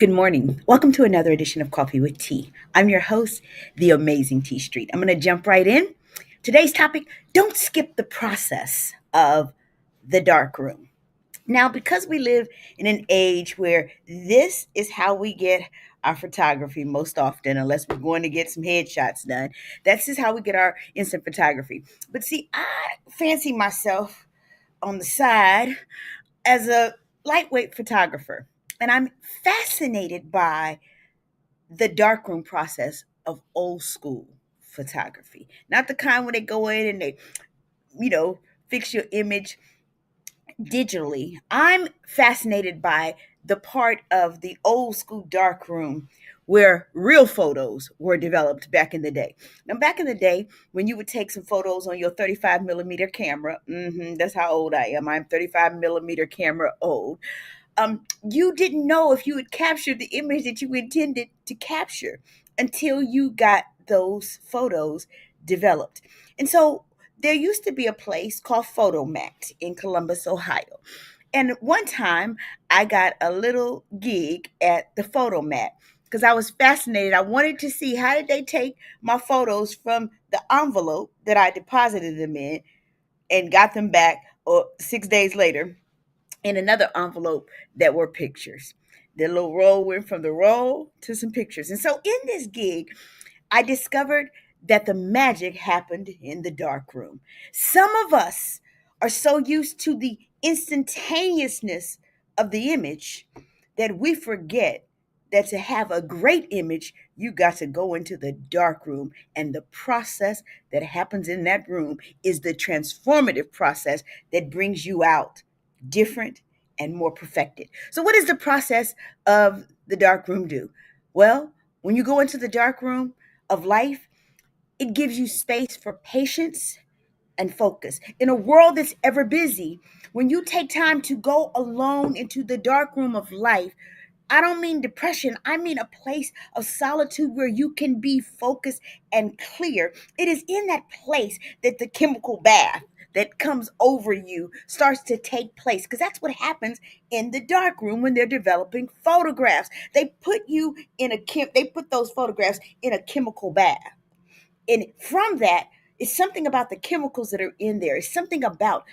Good morning. Welcome to another edition of Coffee with Tea. I'm your host, the amazing Tea Street. I'm going to jump right in. Today's topic: don't skip the process of the dark room. Now, because we live in an age where this is how we get our photography most often, unless we're going to get some headshots done, that's just how we get our instant photography. But see, I fancy myself on the side as a lightweight photographer. And I'm fascinated by the darkroom process of old school photography. Not the kind where they go in and they, you know, fix your image digitally. I'm fascinated by the part of the old school darkroom where real photos were developed back in the day. Now, back in the day, when you would take some photos on your 35 millimeter camera, that's how old I am. I'm 35 millimeter camera old. You didn't know if you had captured the image that you intended to capture until you got those photos developed. And so there used to be a place called Photomat in Columbus, Ohio. And one time I got a little gig at the Photomat because I was fascinated. I wanted to see how did they take my photos from the envelope that I deposited them in and got them back 6 days later in another envelope that were pictures. The little roll went from the roll to some pictures. And so in this gig, I discovered that the magic happened in the dark room. Some of us are so used to the instantaneousness of the image that we forget that to have a great image, you got to go into the dark room. And the process that happens in that room is the transformative process that brings you out different and more perfected. So, what does the process of the dark room do? Well, when you go into the dark room of life, it gives you space for patience and focus. In a world that's ever busy, when you take time to go alone into the dark room of life, I don't mean depression. I mean a place of solitude where you can be focused and clear. It is in that place that the chemical bath that comes over you starts to take place because that's what happens in the dark room when they're developing photographs. They put those photographs in a chemical bath. And from that, it's something about the chemicals that are in there. It's something about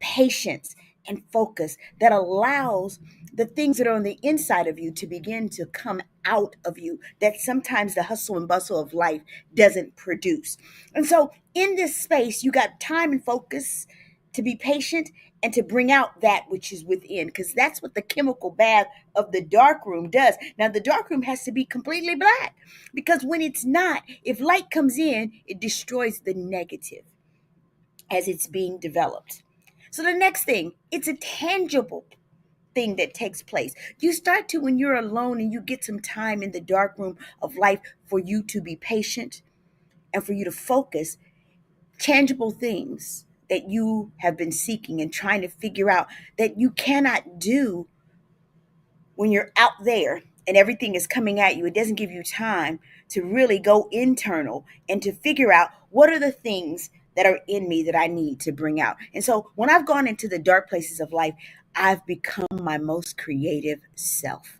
patience and focus that allows the things that are on the inside of you to begin to come out of you that sometimes the hustle and bustle of life doesn't produce. And so in this space, you got time and focus to be patient and to bring out that which is within, because that's what the chemical bath of the dark room does. Now, the dark room has to be completely black because when it's not, if light comes in, it destroys the negative as it's being developed. So the next thing, it's a tangible thing that takes place. You start to, when you're alone and you get some time in the dark room of life for you to be patient and for you to focus, tangible things that you have been seeking and trying to figure out that you cannot do when you're out there and everything is coming at you. It doesn't give you time to really go internal and to figure out what are the things that are in me that I need to bring out. And so when I've gone into the dark places of life, I've become my most creative self.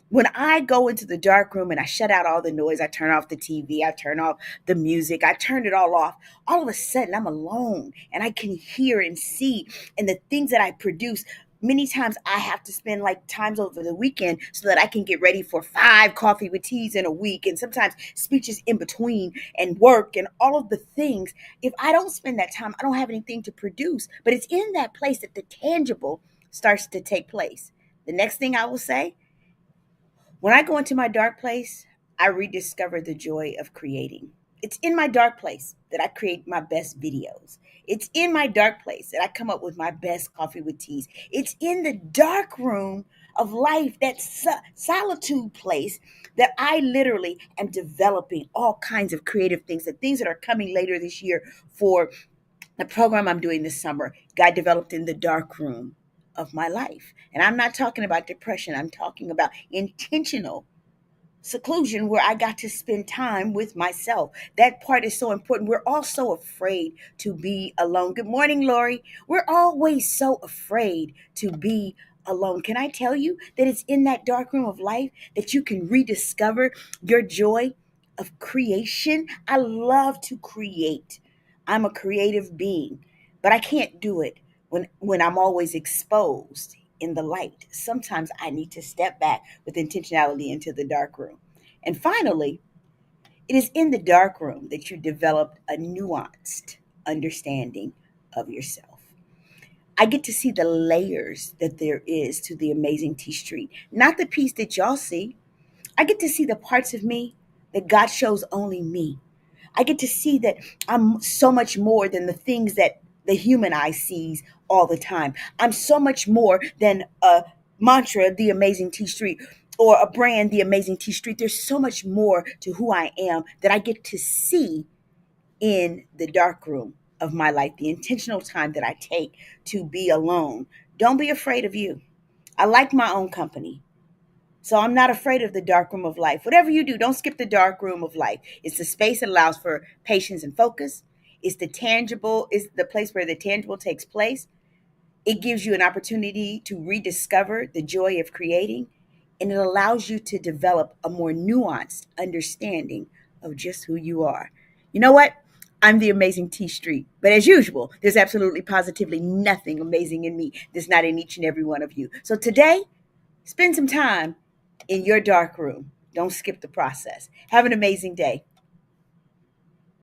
When I go into the dark room and I shut out all the noise, I turn off the TV, I turn off the music, I turn it all off, all of a sudden I'm alone and I can hear and see. And the things that I produce, many times I have to spend like times over the weekend so that I can get ready for 5 coffee with teas in a week and sometimes speeches in between and work and all of the things. If I don't spend that time, I don't have anything to produce. But it's in that place that the tangible starts to take place. The next thing I will say, when I go into my dark place, I rediscover the joy of creating. It's in my dark place that I create my best videos. It's in my dark place that I come up with my best coffee with teas. It's in the dark room of life, that solitude place, that I literally am developing all kinds of creative things, the things that are coming later this year for the program I'm doing this summer got developed in the dark room of my life. And I'm not talking about depression, I'm talking about intentional seclusion where I got to spend time with myself. That part is so important. We're all so afraid to be alone. Good morning, Lori. We're always so afraid to be alone. Can I tell you that it's in that dark room of life that you can rediscover your joy of creation? I love to create. I'm a creative being, but I can't do it when I'm always exposed in the light. Sometimes I need to step back with intentionality into the dark room. And finally, it is in the dark room that you develop a nuanced understanding of yourself. I get to see the layers that there is to the amazing T Street, not the piece that y'all see. I get to see the parts of me that God shows only me. I get to see that I'm so much more than the things that the human eye sees all the time. I'm so much more than a mantra, the amazing T Street, or a brand, the amazing T Street. There's so much more to who I am that I get to see in the dark room of my life, the intentional time that I take to be alone. Don't be afraid of you. I like my own company. So I'm not afraid of the dark room of life. Whatever you do, don't skip the dark room of life. It's the space that allows for patience and focus. It's the place where the tangible takes place. It gives you an opportunity to rediscover the joy of creating, and it allows you to develop a more nuanced understanding of just who you are. You know what? I'm the amazing T Street. But as usual, there's absolutely positively nothing amazing in me that's not in each and every one of you. So today, spend some time in your dark room. Don't skip the process. Have an amazing day.